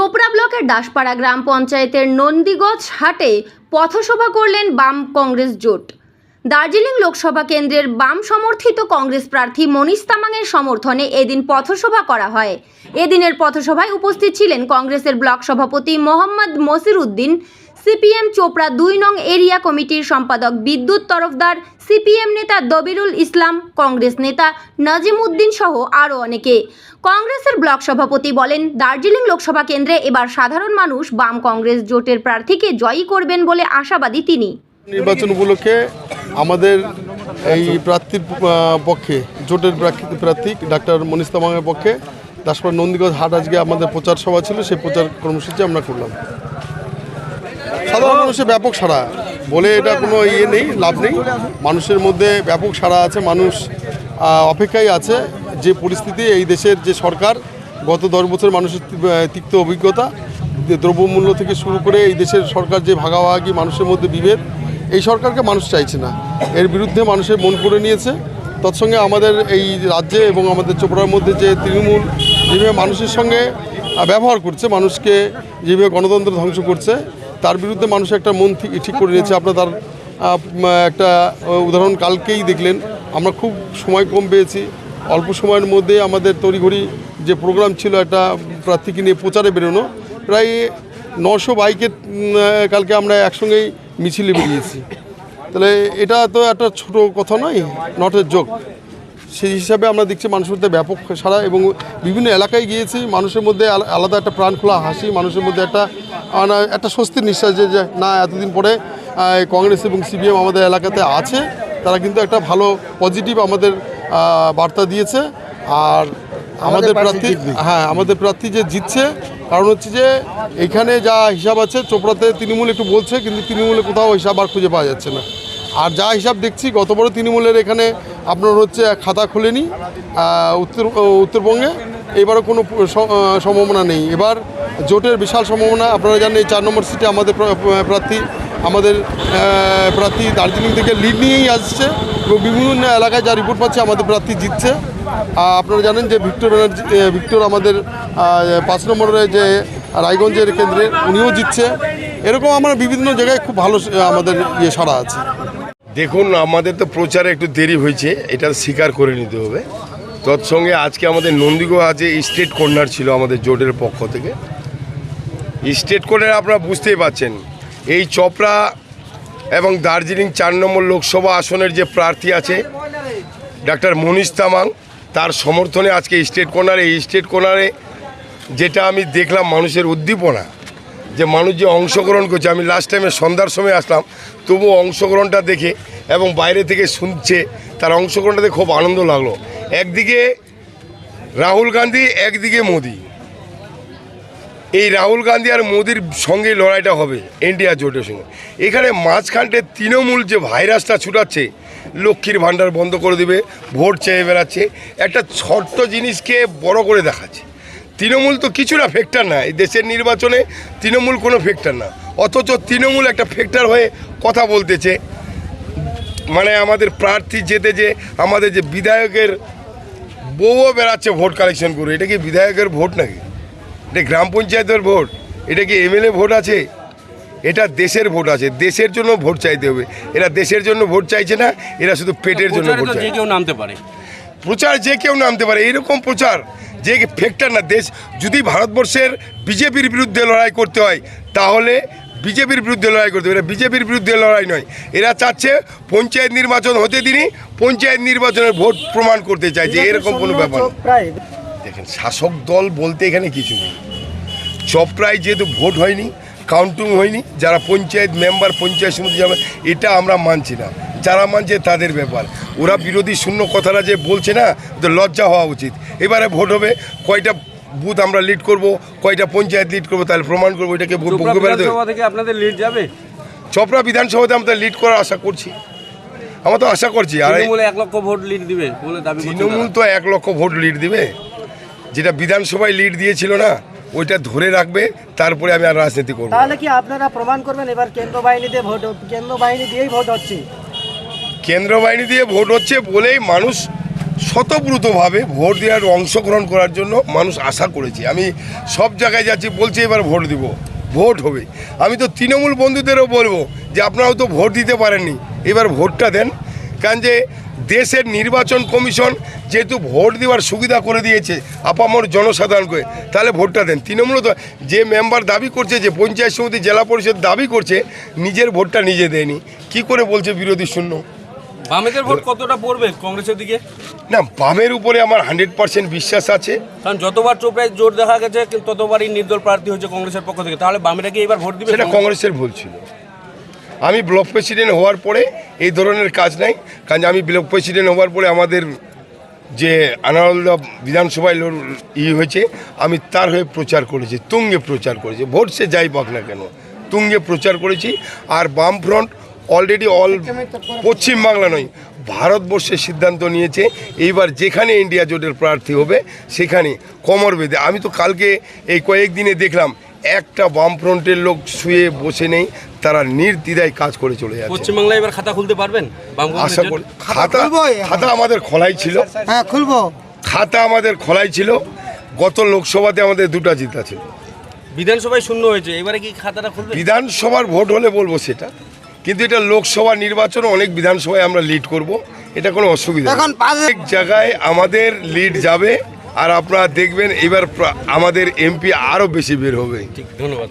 চোপড়া ব্লকের দাসপাড়া গ্রাম পঞ্চায়েতের নন্দীগঞ্জ হাটে পথসভা করলেন বাম কংগ্রেস জোট। দার্জিলিং লোকসভা কেন্দ্রের বাম সমর্থিত কংগ্রেস প্রার্থী মনীষ তামাংয়ের সমর্থনে এদিন পথসভা করা হয়। এদিনের পথসভায় উপস্থিত ছিলেন কংগ্রেসের ব্লক সভাপতি মোহাম্মদ মসির উদ্দিন, সিপিএম চোপড়া 2 নং এরিয়া কমিটির সম্পাদক বিদ্যুৎ তরফদার, সিপিএম নেতা দবিরুল ইসলাম, কংগ্রেস নেতা নাজিম উদ্দিন সহ আরও অনেকে। কংগ্রেসের ব্লক সভাপতি বলেন, দার্জিলিং লোকসভা কেন্দ্রে এবার সাধারণ মানুষ বাম কংগ্রেস জোটের প্রার্থীকে জয়ী করবেন বলে আশাবাদী তিনি। নির্বাচন উপলক্ষে আমাদের এই প্রার্থীর পক্ষে জোটের প্রার্থী ডাক্তার মনীষ তামাংয়ের পক্ষে দাসপাড়া নন্দীগঞ্জ হাট আজকে আমাদের প্রচার সভা ছিল, সেই প্রচার কর্মসূচি আমরা করলাম। সাধারণ মানুষের ব্যাপক সাড়া বলে এটা কোনো নেই, লাভ নেই। মানুষের মধ্যে ব্যাপক সাড়া আছে, মানুষ অপেক্ষায় আছে। যে পরিস্থিতি এই দেশের যে সরকার গত 10 বছর মানুষের তিক্ত অভিজ্ঞতা, দ্রব্যমূল্য থেকে শুরু করে এই দেশের সরকার যে ভাগাভাগি, মানুষের মধ্যে বিভেদ, এই সরকারকে মানুষ চাইছে না। এর বিরুদ্ধে মানুষের মন করে নিয়েছে। তৎসঙ্গে আমাদের এই রাজ্যে এবং আমাদের চোপড়ার মধ্যে যে তৃণমূল যেভাবে মানুষের সঙ্গে ব্যবহার করছে, মানুষকে যেভাবে গণতন্ত্র ধ্বংস করছে, তার বিরুদ্ধে মানুষ একটা মন ঠিক করে নিয়েছে। আপনার তার একটা উদাহরণ কালকেই দেখলেন। আমরা খুব সময় কম পেয়েছি, অল্প সময়ের মধ্যে আমাদের তড়িঘড়ি যে প্রোগ্রাম ছিল একটা প্রার্থীকে নিয়ে প্রচারে বেরোনো, প্রায় 900 বাইকের কালকে আমরা একসঙ্গেই মিছিলে বেরিয়েছি। তাহলে এটা তো একটা ছোট কথা নয়, নট এ জোক। সেই হিসাবে আমরা দেখছি মানুষের মধ্যে ব্যাপক সাড়া এবং বিভিন্ন এলাকায় গিয়েছি, মানুষের মধ্যে আলাদা একটা প্রাণ খোলা হাসি, মানুষের মধ্যে একটা স্বস্তির নিঃশ্বাস যে না এতদিন পরে কংগ্রেস এবং সিপিএম আমাদের এলাকাতে আছে। তারা কিন্তু একটা ভালো পজিটিভ আমাদের বার্তা দিয়েছে। আর আমাদের প্রার্থী যে জিতছে, কারণ হচ্ছে যে এখানে যা হিসাব আছে চোপড়াতে তৃণমূল একটু বলছে, কিন্তু তৃণমূলে কোথাও হিসাব আর খুঁজে পাওয়া যাচ্ছে না। আর যা হিসাব দেখছি গতবারও তৃণমূলের এখানে আপনার হচ্ছে খাতা খোলেনি উত্তরবঙ্গে, এবারও কোনো সম্ভাবনা নেই। এবার জোটের বিশাল সম্ভাবনা। আপনারা জানেন এই 4 নম্বর সিটে আমাদের প্রার্থী দার্জিলিং থেকে লিড নিয়েই আসছে এবং বিভিন্ন এলাকায় যা রিপোর্ট পাচ্ছে আমাদের প্রার্থী জিতছে। আপনারা জানেন যে ভিক্টর আমাদের 5 নম্বরের যে রায়গঞ্জের কেন্দ্রে উনিও জিতছে। এরকম আমরা বিভিন্ন জায়গায় খুব ভালো আমাদের সাড়া আছে। দেখুন, আমাদের তো প্রচারে একটু দেরি হয়েছে, এটা স্বীকার করে নিতে হবে। তৎসঙ্গে আজকে আমাদের নন্দীগঞ্জ আছে স্টেট কর্নার ছিল আমাদের জোটের পক্ষ থেকে। স্টেট কর্নার আপনারা বুঝতেই পারছেন, এই চোপড়া এবং দার্জিলিং 4 নম্বর লোকসভা আসনের যে প্রার্থী আছে ডাক্তার মনীষ তামাং, তার সমর্থনে আজকে স্টেট কর্নারে, এই স্টেট কর্নারে যেটা আমি দেখলাম মানুষের উদ্দীপনা, যে মানুষ যে অংশগ্রহণ করছে। আমি লাস্ট টাইমে সন্ধ্যার সময় আসলাম, তবুও অংশগ্রহণটা দেখে এবং বাইরে থেকে শুনছে, তার অংশগ্রহণটা দেখে খুব আনন্দ লাগলো। একদিকে রাহুল গান্ধী, একদিকে মোদি। এই রাহুল গান্ধী আর মোদির সঙ্গে লড়াইটা হবে ইন্ডিয়া জোটের সঙ্গে। এখানে মাঝখানটে তৃণমূল যে ভাইরাসটা ছুটাচ্ছে, লক্ষ্মীর ভাণ্ডার বন্ধ করে দেবে, ভোট চেয়ে বেড়াচ্ছে, একটা ছোট্ট জিনিসকে বড় করে দেখাচ্ছে। তৃণমূল তো কিছু না, ফ্যাক্টর না। এই দেশের নির্বাচনে তৃণমূল কোনো ফ্যাক্টর না, অথচ তৃণমূল একটা ফ্যাক্টর হয়ে কথা বলতেছে। মানে আমাদের প্রার্থী যেতে যে আমাদের যে বিধায়কের বউও বেড়াচ্ছে ভোট কালেকশন করে। এটা কি বিধায়কের ভোট নাকি? এটা গ্রাম পঞ্চায়েতের ভোট? এটা কি এমএলএ ভোট আছে? এটা দেশের ভোট আছে, দেশের জন্য ভোট চাইতে হবে। এরা দেশের জন্য ভোট চাইছে না, এরা শুধু পেটের জন্য ভোট চাইছে। যে কেউ নামতে পারে প্রচার, যে কেউ নামতে পারে, এইরকম প্রচার যে ফ্যাক্টর না। দেশ যদি ভারতবর্ষের বিজেপির বিরুদ্ধে লড়াই করতে হয়, তাহলে বিজেপির বিরুদ্ধে লড়াই করতে হবে। এরা বিজেপির বিরুদ্ধে লড়াই নয়, এরা চাচ্ছে পঞ্চায়েত নির্বাচন হতে দিনই পঞ্চায়েত নির্বাচনের ভোট প্রমাণ করতে চাইছে। এরকম কোনো ব্যাপার দেখেন, শাসক দল বলতে এখানে কিছু নেই। চোপড়ায় যেহেতু ভোট হয়নি, কাউন্টিং হয়নি, যারা পঞ্চায়েত মেম্বার, পঞ্চায়েত সমিতি যাবে, এটা আমরা মানছি না। যারা মানছে তাদের ব্যাপার। ওরা বিরোধী শূন্য কথাটা যে বলছে না, তো লজ্জা হওয়া উচিত। এবারে ভোট হবে, কয়টা বুথ আমরা লিড করব, কয়টা পঞ্চায়েত লিড করবো, তাহলে প্রমাণ করবো। এটাকে আপনাদের লিড যাবে চোপড়া বিধানসভাতে আমরা লিড করার আশা করছি, আমরা তো আশা করছি। আর 1 লক্ষ ভোট লিড দিবে বলে দাবি। তৃণমূল তো 1 লক্ষ ভোট লিড দিবে, যেটা বিধানসভায় লিড দিয়েছিল না, ওইটা ধরে রাখবে, তারপরে আমি আর রাজনীতি করবো। তাহলে কি আপনারা প্রমাণ করবেন এবার কেন্দ্র বাহিনী দিয়েই ভোট হচ্ছে? কেন্দ্র বাহিনী দিয়ে ভোট হচ্ছে বলেই মানুষ স্বতঃপ্রুতভাবে ভোট দেওয়ার অংশগ্রহণ করার জন্য মানুষ আশা করেছে। আমি সব জায়গায় যাচ্ছি, বলছে এবার ভোট দিব, ভোট হবে। আমি তো তৃণমূল বন্ধুদেরও বলবো যে আপনারাও তো ভোট দিতে পারেননি, এবার ভোটটা দেন। কারণ যে দেশের নির্বাচন কমিশন যেহেতু ভোট দেওয়ার সুবিধা করে দিয়েছে আপামর জনসাধারণকে, তাহলে ভোটটা দেন। তৃণমূল তো যে মেম্বার দাবি করছে, যে পঞ্চায়েত সমিতি জেলা পরিষদ দাবি করছে, নিজের ভোটটা নিজে দেয়নি, কি করে বলছে বিরোধী শূন্য? বামেদের ভোট কতটা পড়বে কংগ্রেসের দিকে? না, বামের উপরে আমার 100% বিশ্বাস আছে। কারণ যতবার চোপড়ায় জোট দেখা গেছে কিন্তু ততবারই নির্দল প্রার্থী হয়েছে কংগ্রেসের পক্ষ থেকে, তাহলে বামেরা কি এবার ভোট দিবে? সেটা কংগ্রেসের ভুল ছিল। আমি ব্লক প্রেসিডেন্ট হওয়ার পরে এই ধরনের কাজ নাই, কারণ আমি ব্লক প্রেসিডেন্ট হওয়ার পরে আমাদের যে আনারলদা বিধানসভায় হয়েছে, আমি তার হয়ে প্রচার করেছি, তুঙ্গে প্রচার করেছি। ভোট সে যাই পাক না কেন, তুঙ্গে প্রচার করেছি। আর বামফ্রন্ট অলরেডি পশ্চিমবাংলা নয়, ভারতবর্ষের সিদ্ধান্ত নিয়েছে এইবার যেখানে ইন্ডিয়া জোটের প্রার্থী হবে সেখানে কোমর বেঁধে। আমি তো কালকে এই কয়েকদিনে দেখলাম একটা বামফ্রন্টের লোক শুয়ে বসে নেই, তারা নির্দ্বিধায় কাজ করে চলে যাচ্ছে। পশ্চিমবাংলায় এবার খাতা খুলতে পারবেন? আশা করি খাতা আমাদের খোলাই ছিল। হ্যাঁ খুলবো। খাতা আমাদের খোলাই ছিল। গত লোকসভাতে আমাদের 2টা জিতা ছিল। বিধানসভায় শূন্য হয়েছে, এবারে কি খাতাটা খুলবে? বিধানসভার ভোট হলে বলবো সেটা, কিন্তু এটা লোকসভা নির্বাচন, অনেক বিধানসভায় আমরা লিড করব, এটা কোনো অসুবিধা নেই। অনেক জায়গায় আমাদের লিড যাবে, আর আপনারা দেখবেন এবার আমাদের এমপি আরও বেশি বের হবে। ঠিক, ধন্যবাদ।